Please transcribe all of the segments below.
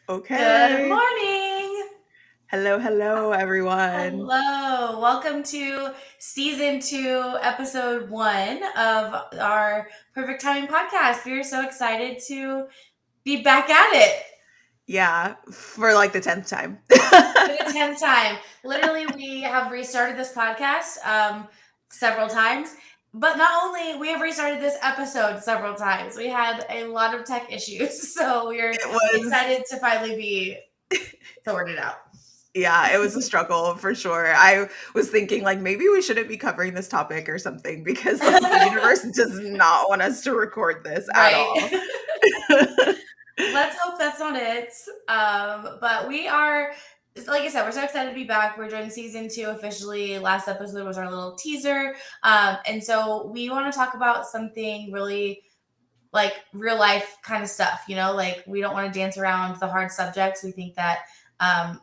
Good Okay. morning. Hello, everyone. Hello. Welcome to season 2, episode 1 of our Perfect Timing podcast. We are so excited to be back at it Yeah, for like the 10th time. for the 10th time. Literally, we have restarted this podcast several times. But not only we have restarted this episode several times, we had a lot of tech issues. So we're It was, excited to finally be sorted out. yeah, it was a struggle for sure. I was thinking like maybe we shouldn't be covering this topic or something because like the universe does not want us to record this at all. Right. Let's hope that's not it. But we are, like I said, we're so excited to be back. We're doing season 2 officially. Last episode was our little teaser. And so we want to talk about something really like real life kind of stuff, like we don't want to dance around the hard subjects. We think that um,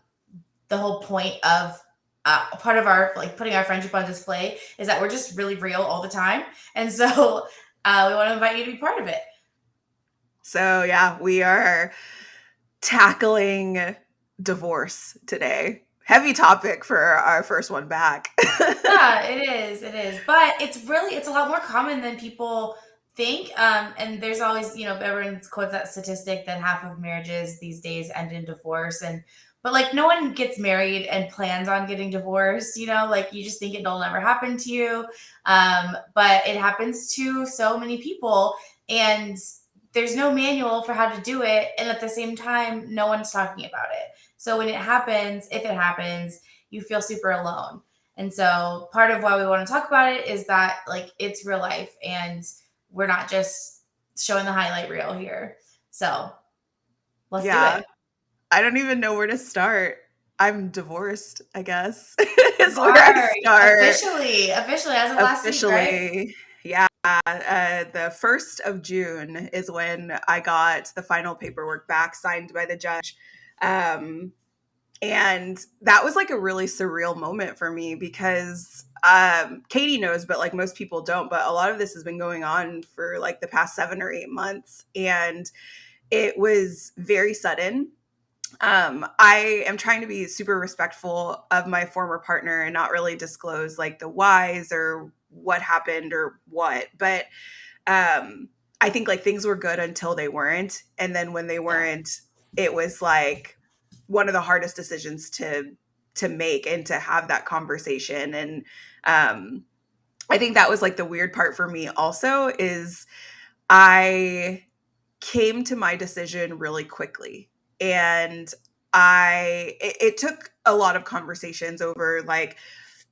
the whole point of part of our like putting our friendship on display is that we're just really real all the time. And so we want to invite you to be part of it. So, yeah, we are tackling divorce today. Heavy topic for our first one back. Yeah, it is. It is. But it's a lot more common than people think. And there's always, everyone quotes that statistic that half of marriages these days end in divorce. But like no one gets married and plans on getting divorced, like you just think it'll never happen to you. But it happens to so many people, and there's no manual for how to do it. And at the same time, no one's talking about it. So when it happens, if it happens, you feel super alone. And so part of why we want to talk about it is that like it's real life and we're not just showing the highlight reel here. So let's do Yeah, it. I don't even know where to start. I'm divorced, I guess, is You where I are start officially as of last week, right? officially. Yeah, the 1st of June is when I got the final paperwork back signed by the judge. Um, and that was like a really surreal moment for me because Katie knows, but like most people don't. But a lot of this has been going on for like the past 7 or 8 months. And it was very sudden. I am trying to be super respectful of my former partner and not really disclose like the whys or what happened or what. But I think like things were good until they weren't. And then when they Yeah. weren't, it was like one of the hardest decisions to make and to have that conversation. And I think that was like the weird part for me also is I came to my decision really quickly. And it took a lot of conversations over like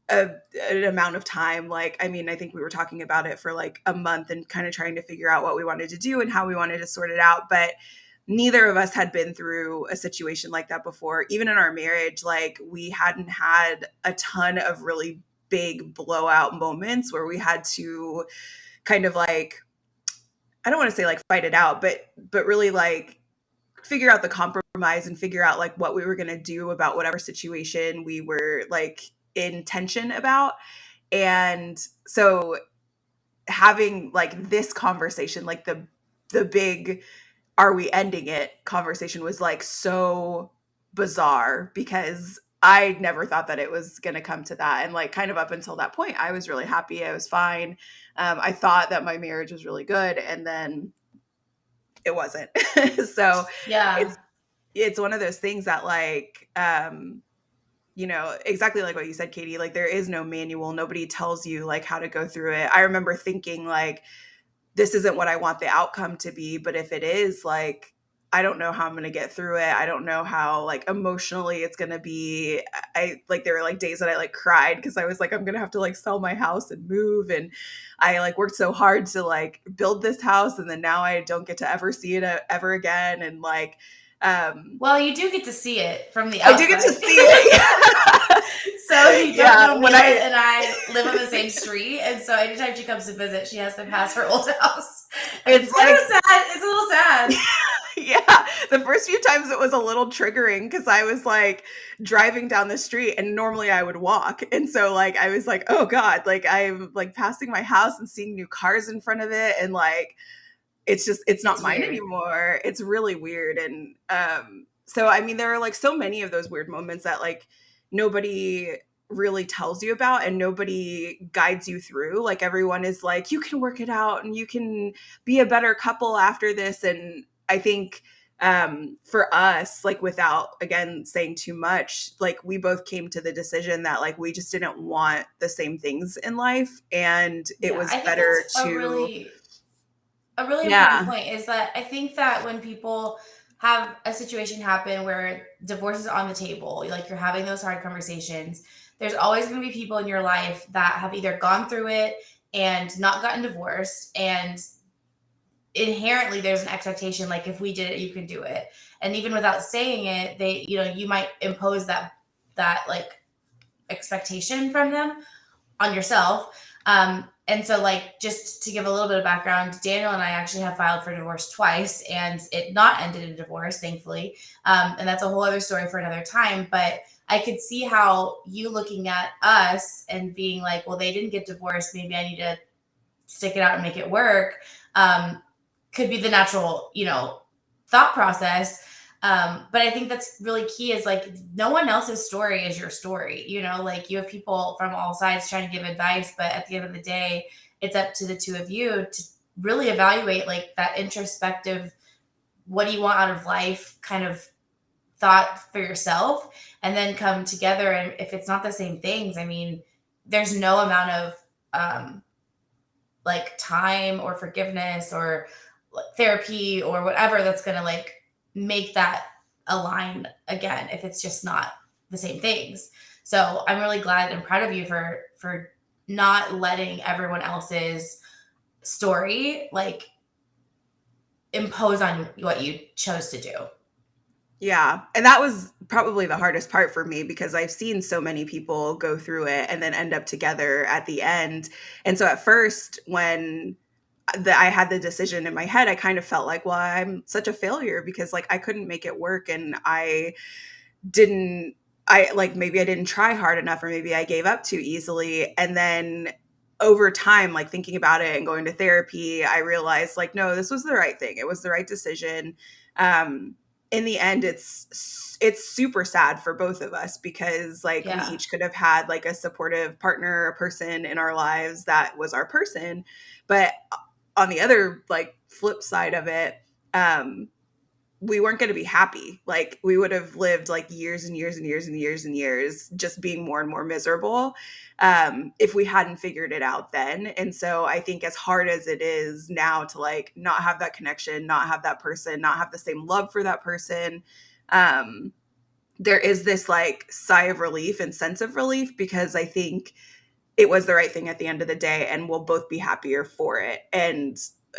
an amount of time. Like, I mean, I think we were talking about it for like a month and kind of trying to figure out what we wanted to do and how we wanted to sort it out. But neither of us had been through a situation like that before. Even in our marriage, like we hadn't had a ton of really big blowout moments where we had to kind of like, I don't want to say like fight it out, but really like figure out the compromise and figure out like what we were going to do about whatever situation we were like in tension about. And so having like this conversation, like the big are we ending it conversation was like so bizarre because I never thought that it was going to come to that. And like kind of up until that point, I was really happy. I was fine. I thought that my marriage was really good. And then it wasn't. So Yeah. it's it's one of those things that like exactly like what you said, Katie, like there is no manual. Nobody tells you like how to go through it. I remember thinking like this isn't what I want the outcome to be, but if it is, like I don't know how I'm going to get through it. I don't know how like emotionally it's going to be. I like there were like days that I like cried because I was like I'm going to have to like sell my house and move, and I like worked so hard to like build this house, and then now I don't get to ever see it ever again. And like um Well, you do get to see it from the I do get to outside. see it. So if you don't Yeah, know, when Mila I and I live on the same street, and so anytime she comes to visit, she has to pass her old house, and it's it's kind of like sad. It's a little sad. yeah, the first few times it was a little triggering because I was like driving down the street and normally I would walk. And so like I was like, oh God, like I'm like passing my house and seeing new cars in front of it. And like it's just it's not It's mine weird. anymore. It's really weird. And So, I mean, there are like so many of those weird moments that like nobody really tells you about and nobody guides you through. Like everyone is like, you can work it out and you can be a better couple after this. And I think for us, like without again saying too much, like we both came to the decision that like we just didn't want the same things in life. And it Yeah, was I think that's better to, a really important yeah, point is that I think that when people have a situation happen where divorce is on the table, like you're having those hard conversations, there's always going to be people in your life that have either gone through it and not gotten divorced, and inherently there's an expectation like if we did it you can do it, and even without saying it they, you might impose that like expectation from them on yourself. And so, like, just to give a little bit of background, Daniel and I actually have filed for divorce twice, and it not ended in divorce, thankfully. And that's a whole other story for another time. But I could see how you looking at us and being like, well, they didn't get divorced. Maybe I need to stick it out and make it work. Um, could be the natural, thought process. But I think that's really key is like no one else's story is your story. Like you have people from all sides trying to give advice, but at the end of the day, it's up to the two of you to really evaluate like that introspective, what do you want out of life kind of thought for yourself, and then come together. And if it's not the same things, I mean, there's no amount of um, like time or forgiveness or therapy or whatever that's going to like make that align again if it's just not the same things. So I'm really glad and proud of you for not letting everyone else's story like impose on what you chose to do. yeah. And that was probably the hardest part for me because I've seen so many people go through it and then end up together at the end. And so at first, when I had the decision in my head, I kind of felt like, well, I'm such a failure because like I couldn't make it work and didn't, I like maybe I didn't try hard enough or maybe I gave up too easily. And then over time, like thinking about it and going to therapy, I realized like, no, this was the right thing. It was the right decision. Um, in the end, it's super sad for both of us because like we Yeah. each could have had like a supportive partner, a person in our lives that was our person. But on the other like flip side of it, um, we weren't going to be happy. Like we would have lived like years and years and years and years and years just being more and more miserable if we hadn't figured it out then. And so I think as hard as it is now to like not have that connection, not have that person, not have the same love for that person, um, there is this like sigh of relief and sense of relief because I think it was the right thing at the end of the day and we'll both be happier for it. And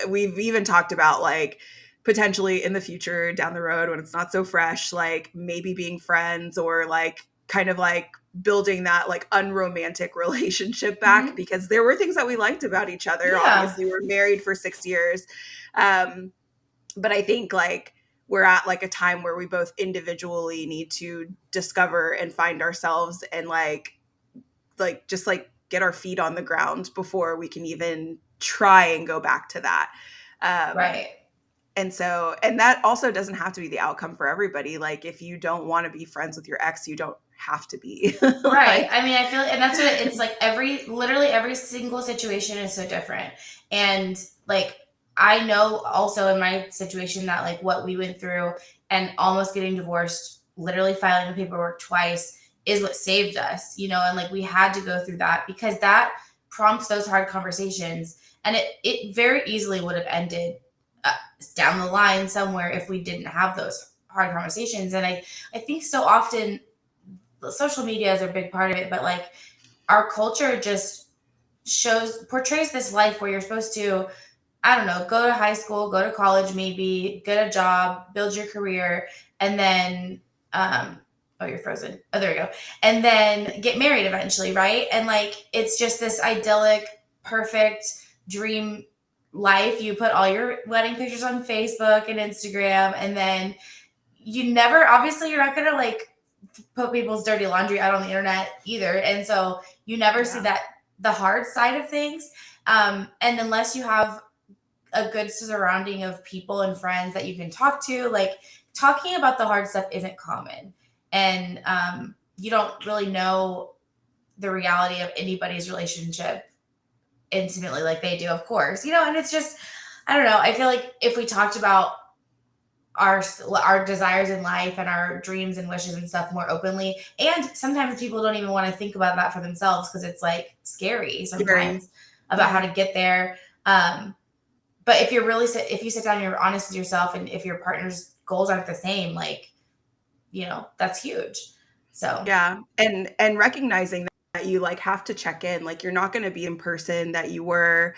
we've even talked about like potentially in the future down the road when it's not so fresh, like maybe being friends or like kind of like building that like unromantic relationship back Hmm. because there were things that we liked about each other. Yeah. Obviously, we're married for 6 years. Um, but I think like we're at like a time where we both individually need to discover and find ourselves and like just like get our feet on the ground before we can even try and go back to that. Um, Right. and so, and that also doesn't have to be the outcome for everybody. Like, if you don't want to be friends with your ex, you don't have to be. Right. Like, I mean, I feel, and that's what it's like. Literally every single situation is so different. And like, I know also in my situation that like what we went through and almost getting divorced, literally filing the paperwork twice is what saved us, and like we had to go through that because that prompts those hard conversations. And it very easily would have ended uh, down the line somewhere if we didn't have those hard conversations. And I think so often social media is a big part of it, but like our culture just portrays this life where you're supposed to, I don't know, go to high school, go to college, maybe get a job, build your career, and then, oh, you're frozen. Oh, there we go. And then get married eventually, right? And like, it's just this idyllic, perfect dream life. You put all your wedding pictures on Facebook and Instagram, and then you never, obviously, you're not going to like put people's dirty laundry out on the internet either. And so you never see yeah, that the hard side of things. And unless you have a good surrounding of people and friends that you can talk to, like, talking about the hard stuff isn't common. And you don't really know the reality of anybody's relationship intimately like they do, of course, and it's just, I don't know. I feel like if we talked about our desires in life and our dreams and wishes and stuff more openly, and sometimes people don't even want to think about that for themselves because it's like scary Very, sometimes about how yeah. to get there. But if if you sit down and you're honest with yourself, and if your partner's goals aren't the same, like, that's huge. So Yeah. And recognizing that you like have to check in. Like you're not going to be in person that you were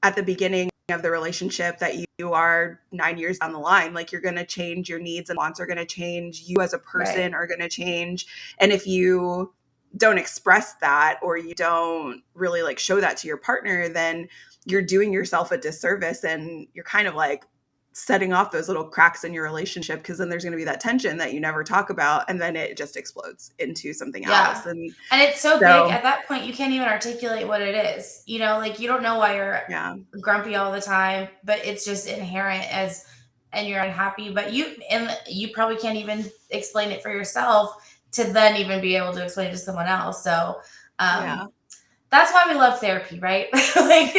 at the beginning of the relationship that you are 9 years down the line. Like you're going to change, your needs and wants are going to change, you as a right. person are going to change. And if you don't express that, or you don't really like show that to your partner, then you're doing yourself a disservice, and you're kind of like setting off those little cracks in your relationship, because then there's going to be that tension that you never talk about, and then it just explodes into something Yeah. else. And And it's so big so at that point, you can't even articulate what it is. Like you don't know why you're yeah, grumpy all the time, but it's just inherent and you're unhappy, but you probably can't even explain it for yourself to then even be able to explain it to someone else. So, um, yeah. that's why we love therapy, right? Like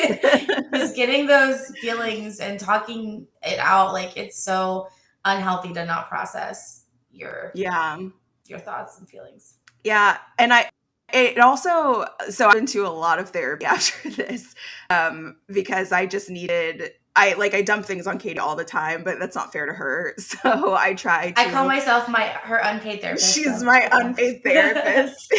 just getting those feelings and talking it out. Like it's so unhealthy to not process Yeah. your thoughts and feelings. Yeah, and it also, so I went into a lot of therapy after this, because I just needed, I dump things on Katie all the time, but that's not fair to her. So I try I call to, myself her unpaid therapist, she's so my it counts. unpaid therapist.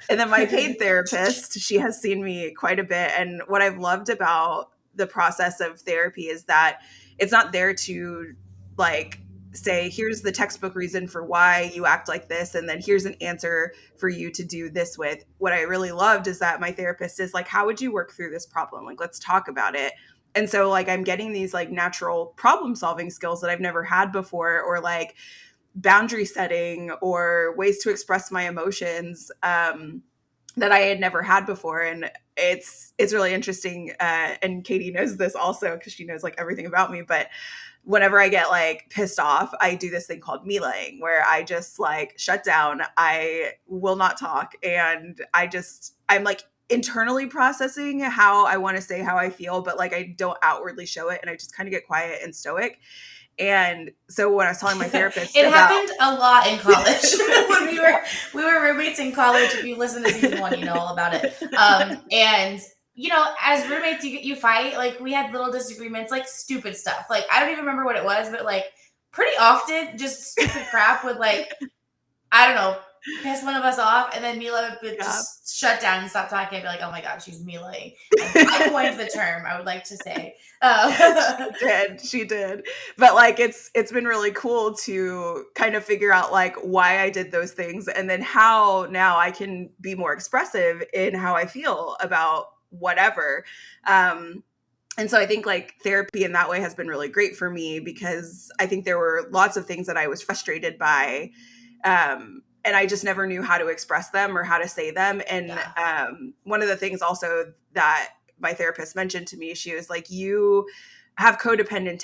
And then my paid therapist, she has seen me quite a bit. And what I've loved about the process of therapy is that it's not there to like say, here's the textbook reason for why you act like this, and then here's an answer for you to do this with. What I really loved is that my therapist is like, how would you work through this problem? Like, let's talk about it. And so like I'm getting these like natural problem solving skills that I've never had before, or like boundary setting or ways to express my emotions, that I had never had before. And it's really interesting. And Katie knows this also because she knows like everything about me. But whenever I get like pissed off, I do this thing called Milaing, where I just like shut down. I will not talk, and I'm like internally processing how I want to say how I feel, but like I don't outwardly show it, and I just kind of get quiet and stoic. And so when I was telling my therapist It about happened a lot in college when yeah. we were roommates in college. If you listen to season 1, you know all about it. And as roommates, you fight. Like we had little disagreements, like stupid stuff. Like I don't even remember what it was, but like pretty often, just stupid crap with like, I don't know, piss one of us off, and then Mila would Yeah. just shut down and stop talking and be like, "Oh my god, she's Milaing." And I coined the term. I would like to say, She did. But like it's been really cool to kind of figure out like why I did those things, and then how now I can be more expressive in how I feel about whatever. Um and so I think like therapy in that way has been really great for me, because I think there were lots of things that I was frustrated by, and I just never knew how to express them or how to say them. And yeah, one of the things also that my therapist mentioned to me, she was like, you have codependent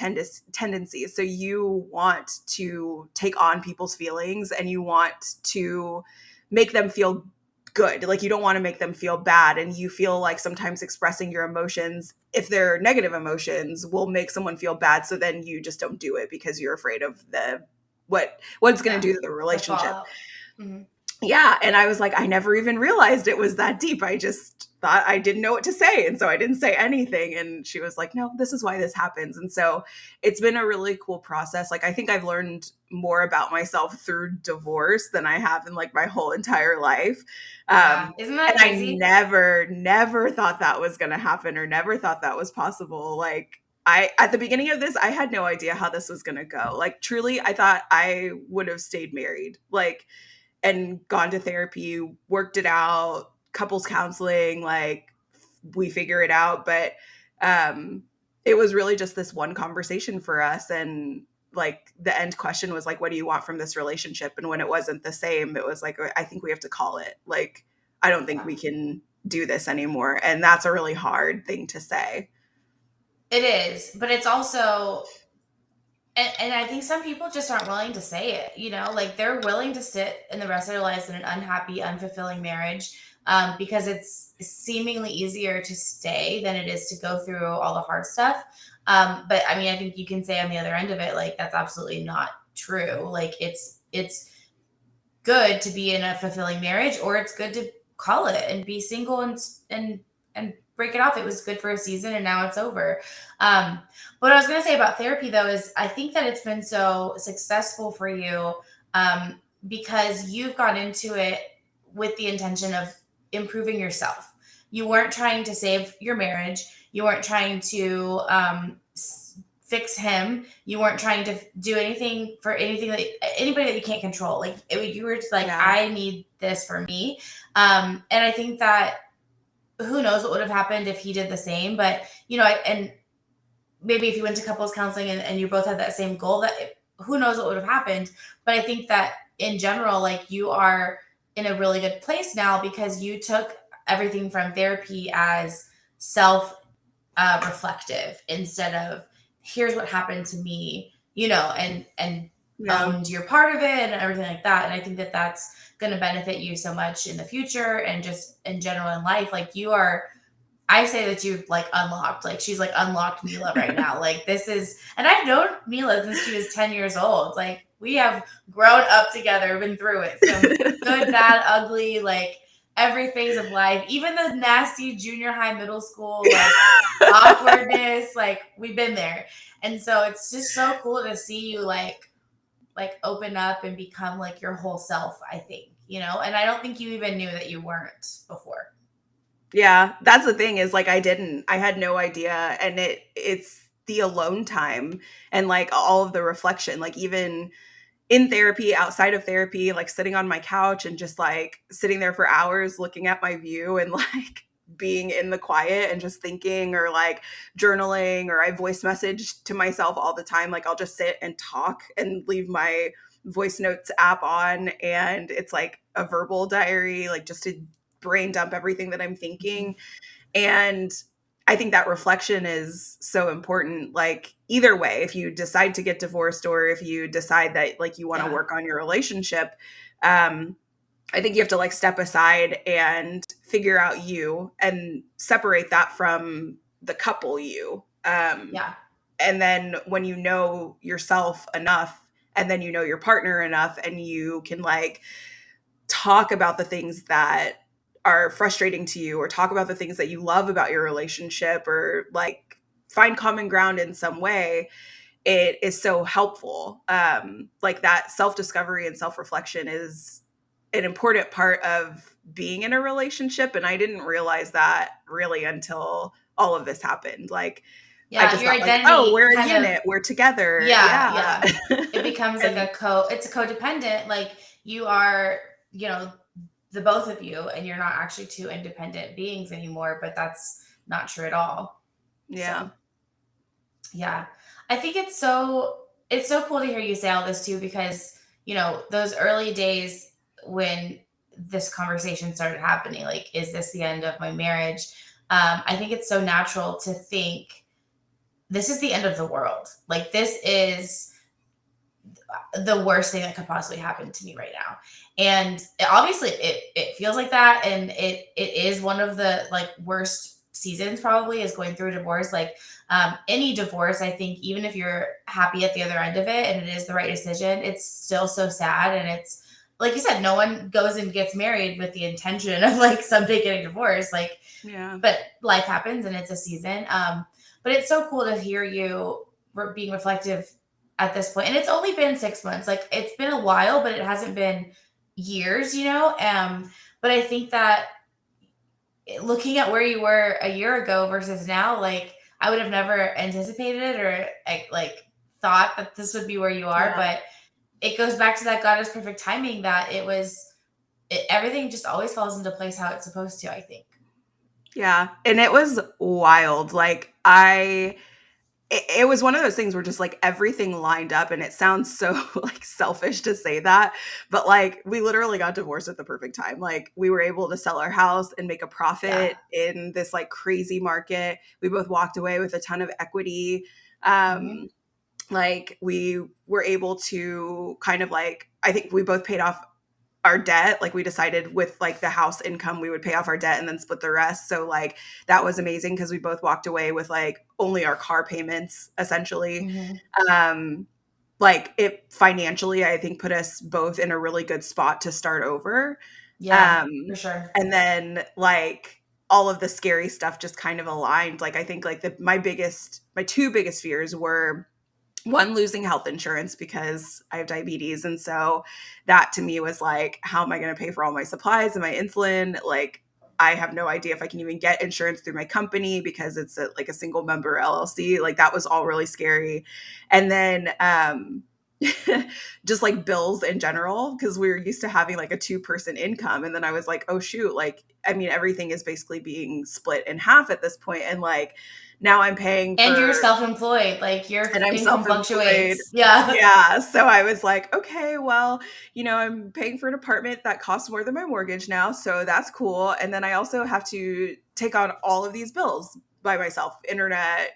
tendencies. So you want to take on people's feelings, and you want to make them feel good. Like you don't want to make them feel bad. And you feel like sometimes expressing your emotions, if they're negative emotions, will make someone feel bad. So then you just don't do it because you're afraid of what it's going to yeah, do to the the relationship. fallout. Mhm. Yeah, and I was like, I never even realized it was that deep. I just thought I didn't know what to say, and so I didn't say anything. And she was like, no, this is why this happens. And so it's been a really cool process. Like I think I've learned more about myself through divorce than I have in like my whole entire life. Yeah, isn't And that I crazy? never thought that was going to happen, or never thought that was possible. Like at the beginning of this, I had no idea how this was going to go. Like truly, I thought I would have stayed married. Like, and gone to therapy, worked it out, couples counseling, like we figure it out. But um it was really just this one conversation for us. And like the end question was like, what do you want from this relationship? And when it wasn't the same, it was like, I think we have to call it. Like, I don't think Yeah, we can do this anymore. And that's a really hard thing to say. it is, but it's also And I think some people just aren't willing to say it, you know, like they're willing to sit in the rest of their lives in an unhappy, unfulfilling marriage, because it's seemingly easier to stay than it is to go through all the hard stuff. But I mean, I think you can say on the other end of it, like that's absolutely not true. Like it's good to be in a fulfilling marriage, or it's good to call it and be single and break it off. It was good for a season and now it's over. um what I was going to say about therapy though is I think that it's been so successful for you, because you've got into it with the intention of improving yourself. You weren't trying to save your marriage. You weren't trying to fix him. You weren't trying to do anything for anything that anybody that you can't control. Like you were just like, Yeah. I need this for me. And I think that who knows what would have happened if he did the same. But you know, and maybe if you went to couples counseling and you both had that same goal, that who knows what would have happened. But I think that in general, like you are in a really good place now because you took everything from therapy as self reflective instead of here's what happened to me, you know, and Yeah. owned your part of it and everything like that. And I think that that's going to benefit you so much in the future and just in general in life. Like you are, I say that you've like unlocked, like she's like unlocked Mila right now. Like this is, and I've known Mila since she was 10 years old. Like we have grown up together, been through it. Some good, bad, ugly, like every phase of life, even the nasty junior high, middle school, like awkwardness, like we've been there. And so it's just so cool to see you like open up and become like your whole self, I think, you know, and I don't think you even knew that you weren't before. Yeah, that's the thing is like I had no idea, and it's the alone time and like all of the reflection, like even in therapy, outside of therapy, like sitting on my couch and just like sitting there for hours looking at my view and like being in the quiet and just thinking or like journaling, or I voice message to myself all the time. Like I'll just sit and talk and leave my voice notes app on, and it's like a verbal diary, like just to brain dump everything that I'm thinking. And I think that reflection is so important. Like either way, if you decide to get divorced or if you decide that like you want to Yeah. work on your relationship, I think you have to like step aside and figure out you and separate that from the couple you. Yeah. And then when you know yourself enough, and then you know your partner enough, and you can like talk about the things that are frustrating to you, or talk about the things that you love about your relationship, or like find common ground in some way, it is so helpful. Like that self-discovery and self-reflection is an important part of being in a relationship, and I didn't realize that really until all of this happened. Like I Yeah. just Your thought like, oh, identity we're a kind of, unit, we're together, yeah, yeah. yeah. It becomes like And it's a codependent, like you are, you know, the both of you, and you're not actually two independent beings anymore, but that's not true at all. yeah. So yeah. I think it's so cool to hear you say all this too, because, you know, those early days when this conversation started happening, like, is this the end of my marriage? I think it's so natural to think this is the end of the world. Like this is the worst thing that could possibly happen to me right now. And obviously it feels like that. And it is one of the like worst seasons probably is going through a divorce. Like any divorce, I think, even if you're happy at the other end of it and it is the right decision, it's still so sad. And it's like you said, no one goes and gets married with the intention of like someday getting divorced. Like, Yeah. but life happens and it's a season. But it's so cool to hear you being reflective at this point. And it's only been 6 months. Like it's been a while, but it hasn't been years, you know? But I think that looking at where you were a year ago versus now, like I would have never anticipated it or like thought that this would be where you are. Yeah. But it goes back to that God is perfect timing that everything just always falls into place how it's supposed to, I think. Yeah. And it was wild. Like it was one of those things where just like everything lined up, and it sounds so like selfish to say that, but like we literally got divorced at the perfect time. Like we were able to sell our house and make a Yeah. profit in this like crazy market. We both walked away with a ton of equity. Mhm. Um like we were able to kind of like, I think we both paid off our debt. Like we decided with like the house income, we would pay off our debt and then split the rest. So like that was amazing because we both walked away with like only our car payments essentially. Hmm. Um, like it financially, I think put us both in a really good spot to start over. Yeah, for Um, sure. and then like all of the scary stuff just kind of aligned. Like I think like my two biggest fears were one, losing health insurance because I have diabetes. And so that to me was like, how am I going to pay for all my supplies and my insulin? Like, I have no idea if I can even get insurance through my company because it's like a single member LLC. Like, that was all really scary. And then, just like bills in general, because we were used to having like a two-person income. And then I was like, oh, shoot. Like, I mean, everything is basically being split in half at this point. And like, now I'm paying And you're for self-employed, like your and I'm income self-employed. fluctuates. Yeah. Yeah, so I was like, "Okay, well, I'm paying for an apartment that costs more than my mortgage now, so that's cool." And then I also have to take on all of these bills by myself, internet,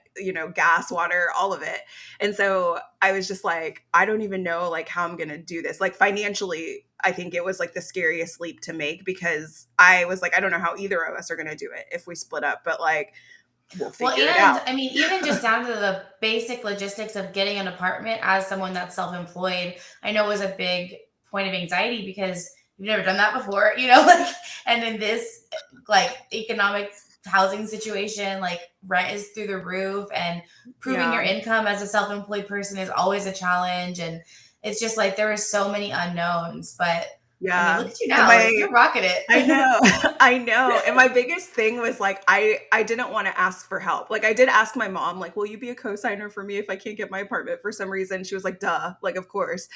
gas, water, all of it. And so I was just like, I don't even know like how I'm going to do this. Like financially, I think it was like the scariest leap to make because I was like, I don't know how either of us are going to do it if we split up, but like we'll Well, figure it and out. I mean, even just down to the basic logistics of getting an apartment as someone that's self-employed, I know was a big point of anxiety because you've never done that before, like, and in this like economic housing situation, like rent is through the roof and proving your Yeah. income as a self-employed person is always a challenge. And it's just like there are so many unknowns, but I mean, look Yeah. at you And now, like you're rocking I it. know. I know. And my biggest thing was like I didn't want to ask for help. Like I did ask my mom like, "Will you be a co-signer for me if I can't get my apartment for some reason?" She was like, "Duh." Like, of course.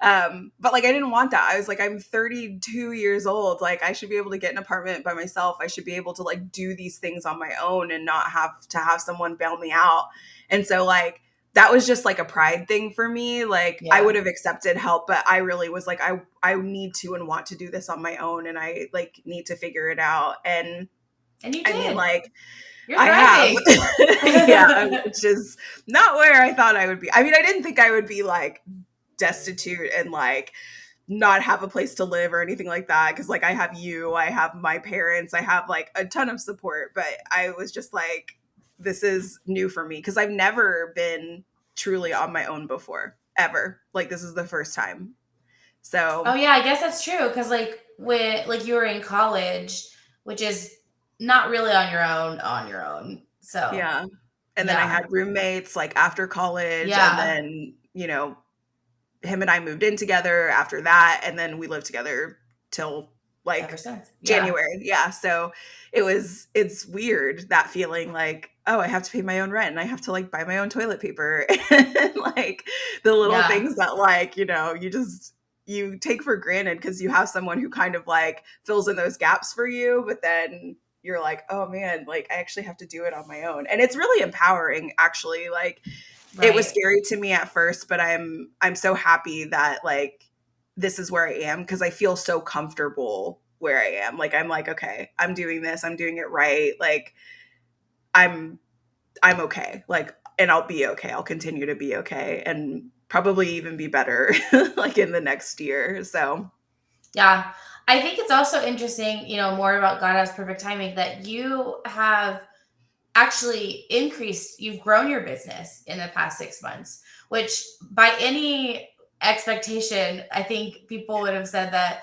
But like I didn't want that. I was like, I'm 32 years old. Like I should be able to get an apartment by myself. I should be able to like do these things on my own and not have to have someone bail me out. And so like that was just like a pride thing for me. Like I would Yeah. have accepted help, but I really was like, I need to and want to do this on my own, and I like need to figure it out. And And you I mean, did. like You're I have, thriving. yeah, which is not where I thought I would be. I mean, I didn't think I would be like destitute and like not have a place to live or anything like that. Cause like I have you, I have my parents, I have like a ton of support, but I was just like, this is new for me. Cause I've never been truly on my own before, ever. Like this is the first time. Oh So yeah, I guess that's true because like when like you were in college, which is not really on your own. So yeah. And then I yeah, had roommates like after college, and yeah, then, him and I moved in together after that, and then we lived together till ever like since. Yeah, January. Yeah, so it's weird that feeling like, oh, I have to pay my own rent and I have to like buy my own toilet paper and like the little yeah, things that like, you take for granted because you have someone who kind of like fills in those gaps for you, but then you're like, oh man, like I actually have to do it on my own. And it's really empowering actually. Like it was right. scary to me at first, but I'm so happy that like this is where I am because I feel so comfortable where I am. Like I'm like, okay, I'm doing this, I'm doing it right. Like I'm I'm okay. Like and I'll be okay. I'll continue to be okay and probably even be better like in the next year. So, Yeah, I think it's also interesting, more about God has perfect timing that you have actually increased, you've grown your business in the past 6 months, which by any expectation, I think people would have said that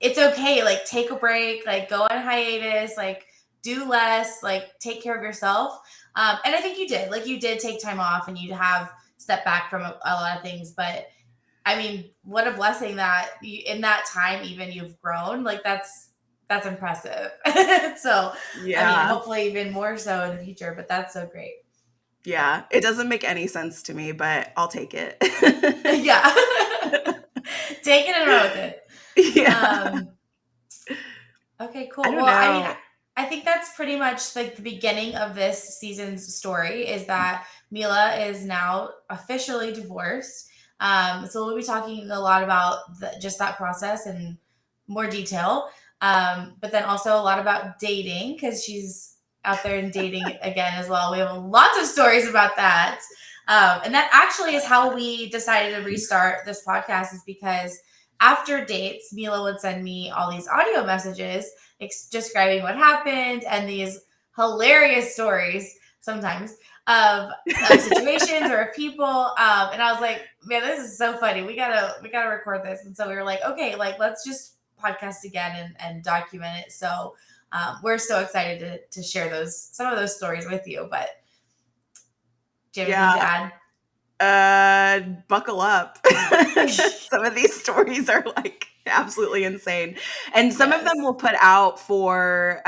it's okay, like take a break, like go on hiatus, like do less, like take care of yourself. And I think you did, like you did take time off and you have stepped back from a lot of things. But I mean, what a blessing that in that time, even you've grown. Like that's impressive. So, I mean, yeah. hopefully even more so in the future. But that's so great. Yeah, it doesn't make any sense to me, but I'll take it. Yeah, take it and run with it. Yeah. Um, Okay, I cool. don't Well, I mean, know. I think that's pretty much like the beginning of this season's story is that Mila is now officially divorced. So we'll be talking a lot about just that process in more detail. But then also a lot about dating because she's out there and dating again as well. We have lots of stories about that. And that actually is how we decided to restart this podcast, is because after dates, Mila would send me all these audio messages describing what happened and these hilarious stories sometimes of situations or of people. And I was like, man, this is so funny. We gotta record this. And so we were like, okay, like let's just podcast again and document it. So we're so excited to share some of those stories with you. But do you have anything to Yeah. add? Buckle up. Some of these stories are like absolutely insane. And some of them Yes. we'll put out for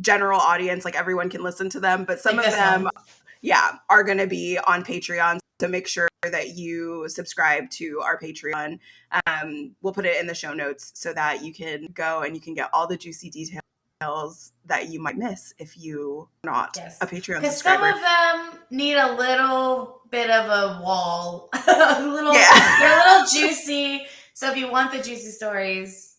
general audience, like everyone can listen to them, but some Like of this them one. are going to be on Patreon. So make sure that you subscribe to our Patreon. We'll put it in the show notes so that you can go and you can get all the juicy details that you might miss if you are not Yes. a Patreon Because some subscriber. of them need a little bit of a wall. They're a Yeah. little juicy. So if you want the juicy stories,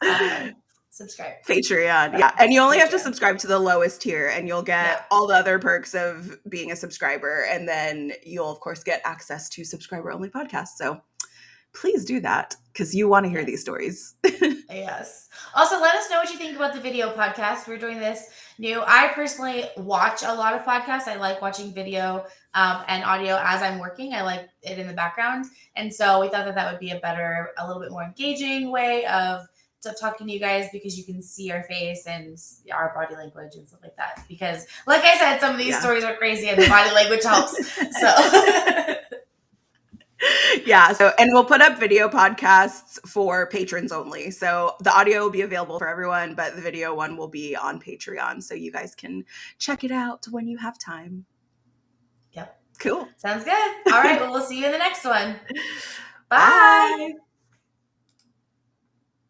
subscribe. Patreon. Yeah. And you only have to Patreon. subscribe to the lowest tier and you'll Yeah. get all the other perks of being a subscriber. And then you'll, of course, get access to subscriber only podcasts. So please do that because you want to hear these stories. Yes. Also, let us know what you think about the video podcast. We're doing this new. I personally watch a lot of podcasts. I like watching video and audio as I'm working. I like it in the background. And so we thought that would be a little bit more engaging way of talking to you guys, because you can see our face and our body language and stuff like that. Because, like I said, some of these stories are crazy and the body language helps. So. Yeah. And we'll put up video podcasts for patrons only. So the audio will be available for everyone, but the video one will be on Patreon. So you guys can check it out when you have time. Yep. Cool. Sounds good. All right. Well, we'll see you in the next one. Bye. Bye.